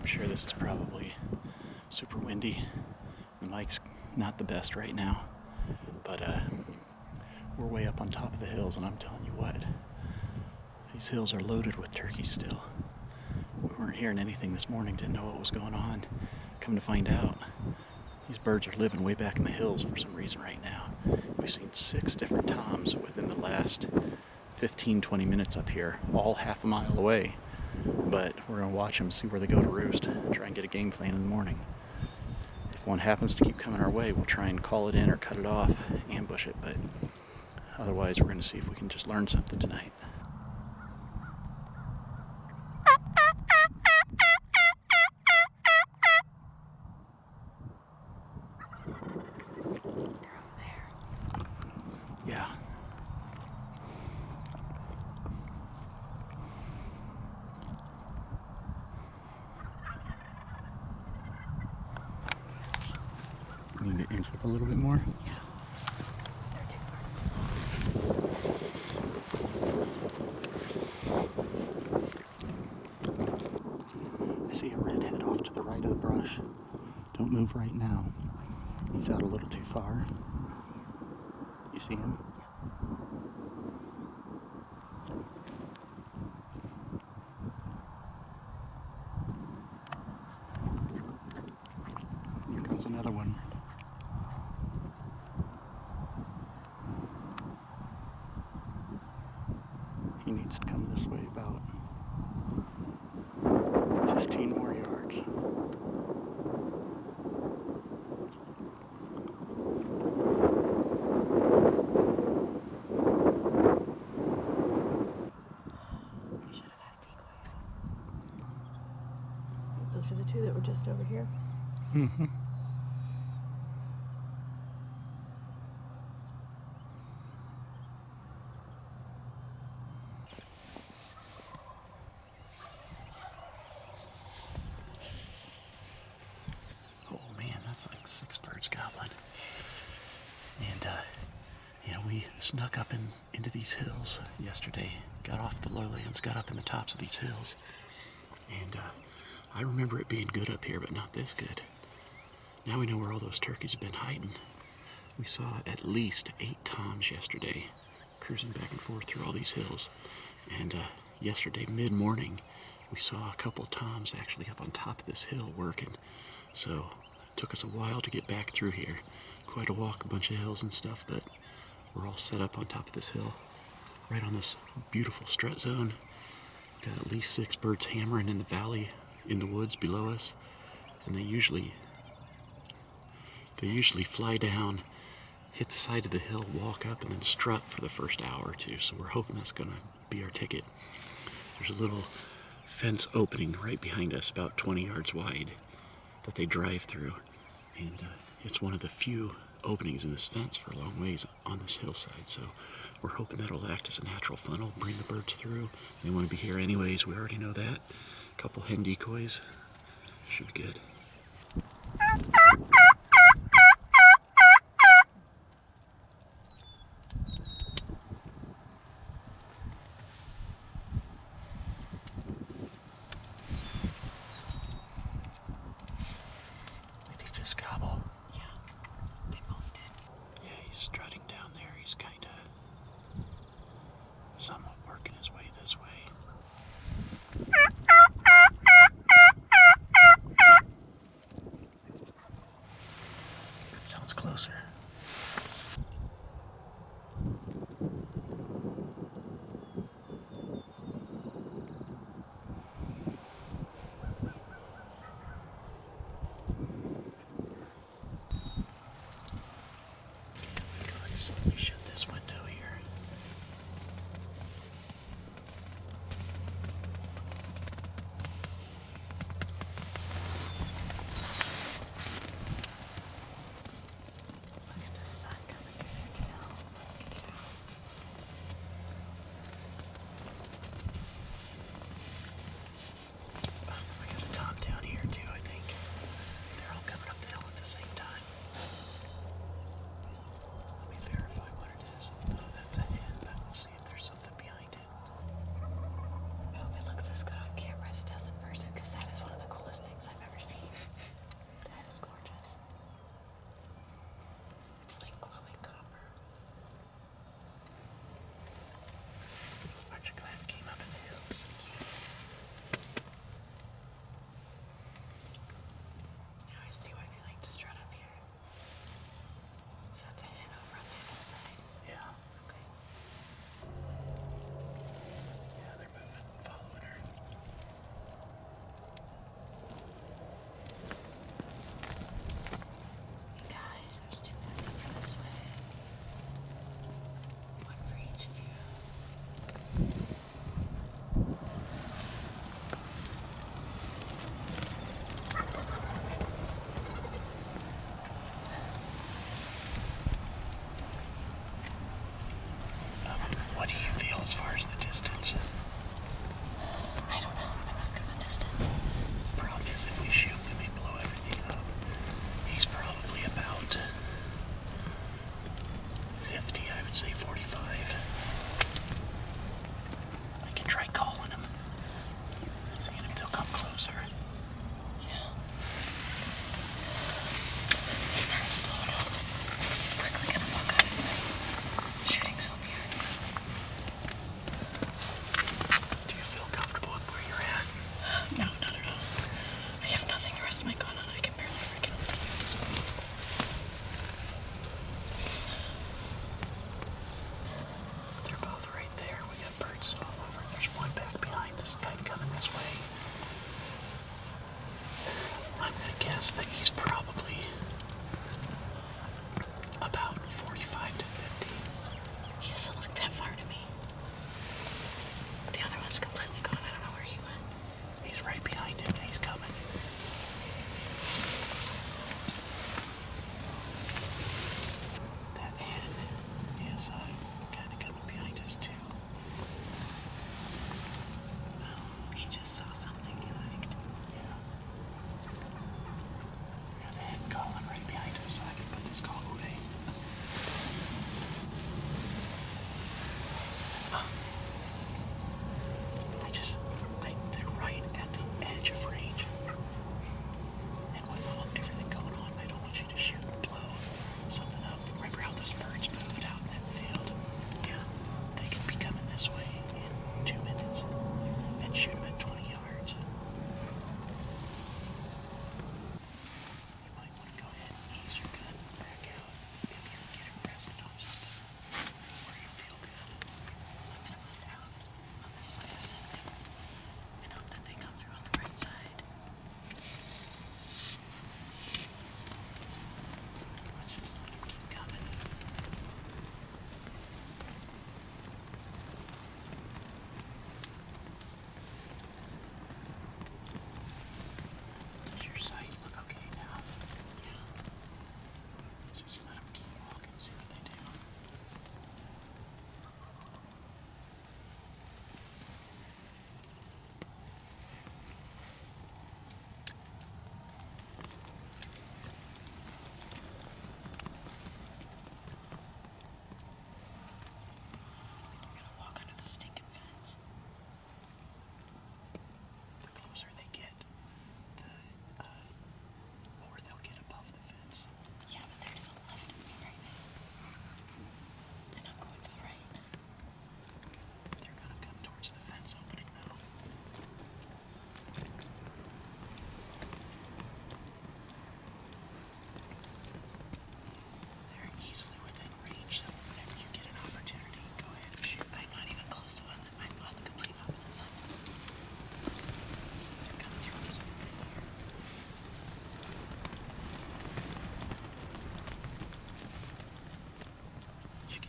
I'm sure this is probably super windy. The mic's not the best right now, but we're way up on top of the hills, and I'm telling you what, these hills are loaded with turkeys still. We weren't hearing anything this morning, didn't know what was going on. Come to find out, these birds are living way back in the hills for some reason right now. We've seen 6 different toms within the last 15-20 minutes up here, all half a mile away. But we're going to watch them, see where they go to roost, and try and get a game plan in the morning. If one happens to keep coming our way, we'll try and call it in or cut it off, ambush it, but otherwise we're going to see if we can just learn something tonight. Yeah. Need to inch up a little bit more? Yeah. They're too far. I see a redhead off to the right of the brush. Don't move right now. He's out a little too far. You see him? Here comes another one. He needs to come this way about 15 more yards. Those are the 2 that were just over here. Mm-hmm. Oh man, that's like 6 birds gobbling. And we snuck up into these hills yesterday. Got off the lowlands, got up in the tops of these hills. And I remember it being good up here, but not this good. Now we know where all those turkeys have been hiding. We saw at least 8 toms yesterday, cruising back and forth through all these hills. And yesterday, mid-morning, we saw a couple toms actually up on top of this hill working. So it took us a while to get back through here. Quite a walk, a bunch of hills and stuff, but we're all set up on top of this hill, right on this beautiful strut zone. Got at least 6 birds hammering in the valley, in the woods below us, and they usually fly down, hit the side of the hill, walk up, and then strut for the first hour or 2. So we're hoping that's going to be our ticket. There's a little fence opening right behind us, about 20 yards wide, that they drive through, and it's one of the few openings in this fence for a long ways on this hillside. So we're hoping that'll act as a natural funnel, bring the birds through. They want to be here anyways, we already know that. A couple hen decoys, should be good. Did he just gobble? Yeah, they both did. Yeah, he's strutting down there. He's kind of somewhat working his way this way. Sounds closer. Guys, let me shut this window here. Look at the sun coming through their tail. We got a tom down here too, I think. They're all coming up the hill at the same time. Let me verify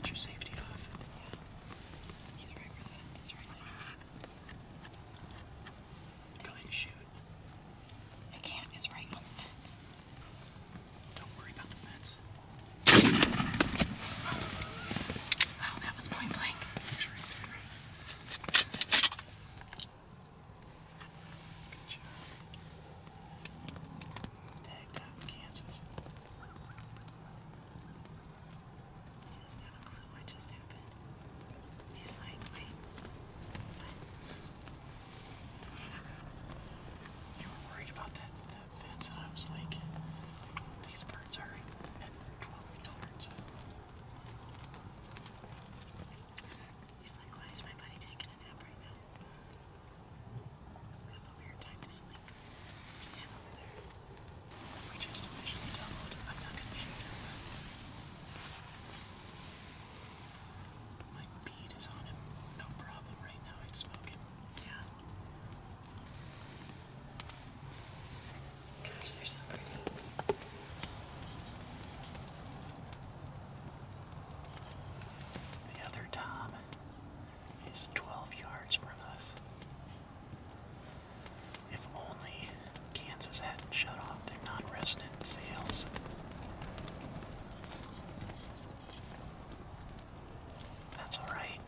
Get your safety off. He's right where the fence is right now. Go ahead and shoot. I can't. It's right on the fence. Don't worry about the fence. Oh, that was point blank. It's right there. Good job. Tagged out Kansas. He doesn't have a clue what just happened. He's like, wait. You were worried about that fence, and I was like, these birds are at 12 yards. He's like, why is my buddy taking a nap right now? That's a weird time to sleep. Stand over there. We just officially doubled. I'm not gonna shoot him. My bead is on him. No problem right now. I'd smoke him. Yeah. Gosh, they're so pretty. The other Tom is 12 yards from us. If only Kansas hadn't shut off their non-resident sales. That's all right.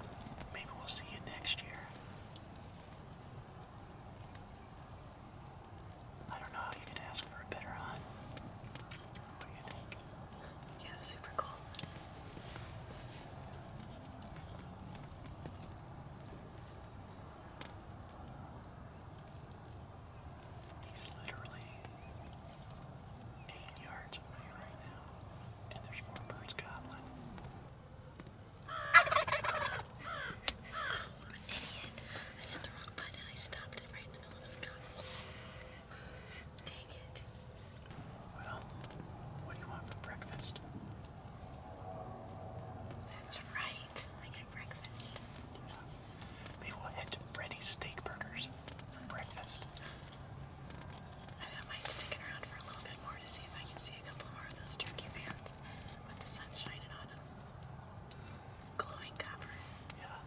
Maybe we'll see you next year. I don't know how you could ask for a better hunt. What do you think? Yeah, super cool. He's literally 8 yards away right now. And there's more birds gobbling. I'm an idiot. I hit the wrong button. I stopped it right in the middle of his gobble. Dang it. Well, what do you want for breakfast? That's right. I get breakfast. Maybe we'll head to Freddy's Steak Burgers for breakfast. I don't mind sticking around for a little bit more to see if I can see a couple more of those turkey fans with the sun shining on them. Glowing copper. Yeah.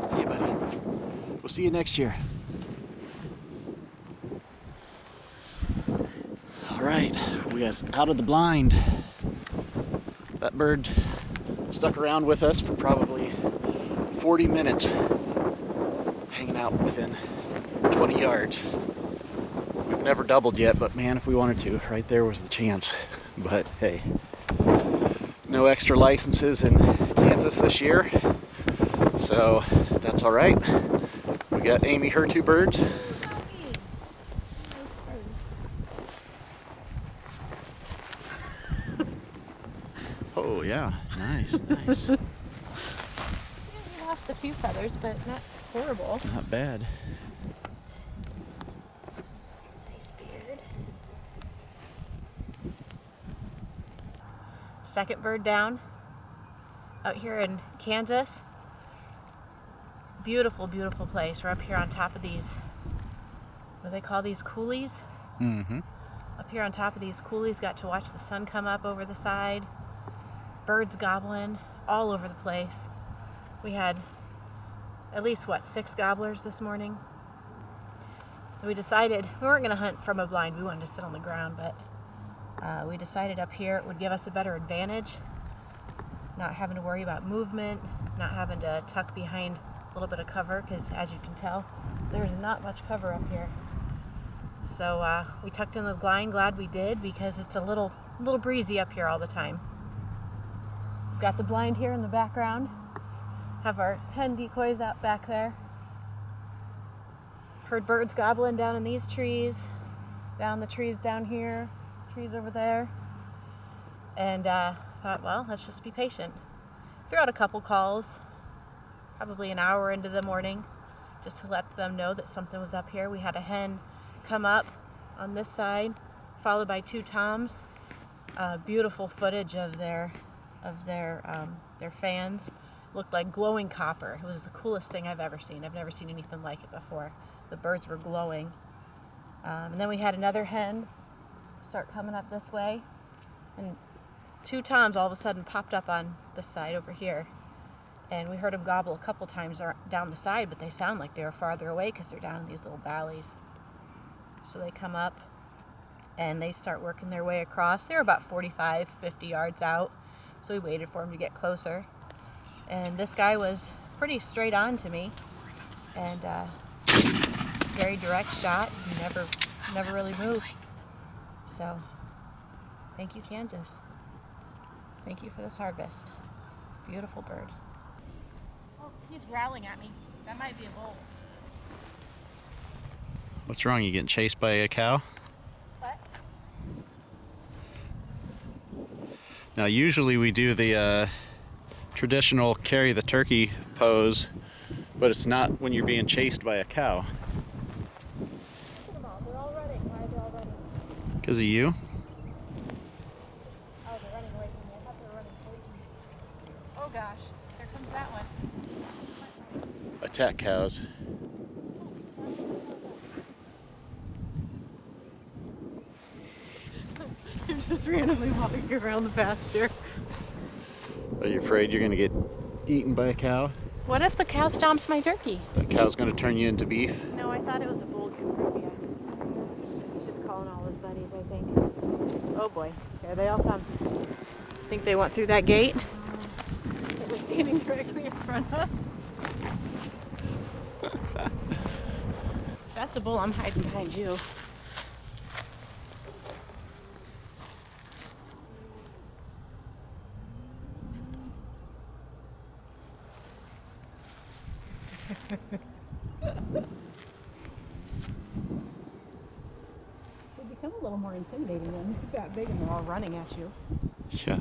See you, buddy. We'll see you next year. All right, we got out of the blind. That bird stuck around with us for probably 40 minutes, hanging out within 20 yards. We've never doubled yet, but man, if we wanted to, right there was the chance. But hey, no extra licenses in Kansas this year, so that's all right. We got Amy her 2 birds. Oh yeah, nice, nice. Yeah, we lost a few feathers, but not horrible. Not bad. Nice beard. Second bird down out here in Kansas. Beautiful, beautiful place. We're up here on top of these, what do they call these, coulees? Mm-hmm. Up here on top of these coulees, got to watch the sun come up over the side. Birds gobbling all over the place. We had at least, 6 gobblers this morning. So we decided we weren't going to hunt from a blind. We wanted to sit on the ground, but we decided up here it would give us a better advantage. Not having to worry about movement, not having to tuck behind a little bit of cover, because as you can tell, there's not much cover up here. So we tucked in the blind. Glad we did, because it's a little breezy up here all the time. We've got the blind here in the background. Have our hen decoys out back there. Heard birds gobbling down in these trees, down the trees down here, trees over there. And thought, well, let's just be patient. Threw out a couple calls, probably an hour into the morning, just to let them know that something was up here. We had a hen come up on this side, followed by 2 toms. Beautiful footage of their fans. looked like glowing copper. It was the coolest thing I've ever seen. I've never seen anything like it before. The birds were glowing. And then we had another hen start coming up this way, and two toms all of a sudden popped up on this side over here, and we heard them gobble a couple times down the side, but they sound like they were farther away because they're down in these little valleys. So they come up and they start working their way across. They're about 45, 50 yards out, so we waited for them to get closer, and this guy was pretty straight on to me, and very direct shot. He never really moved. So thank you, Kansas. Thank you for this harvest. Beautiful bird. Oh, he's growling at me. That might be a bull. What's wrong? You getting chased by a cow? What? Now, usually we do the traditional carry the turkey pose, but it's not when you're being chased by a cow. Look at them all. They're all running. Why are they all running? Because of you? Oh, they're running away from me. I thought they were running away from me. Oh gosh, here comes that one. Attack cows. I'm just randomly walking around the pasture. Are you afraid you're going to get eaten by a cow? What if the cow stomps my turkey? That cow's going to turn you into beef? No, I thought it was a bull croupier. He's just calling all his buddies, I think. Oh boy, here they all come. Think they went through that gate? That we're standing directly in front of. That's a bull. I'm hiding behind you. They become a little more intimidating when you got big and they're all running at you. Yeah.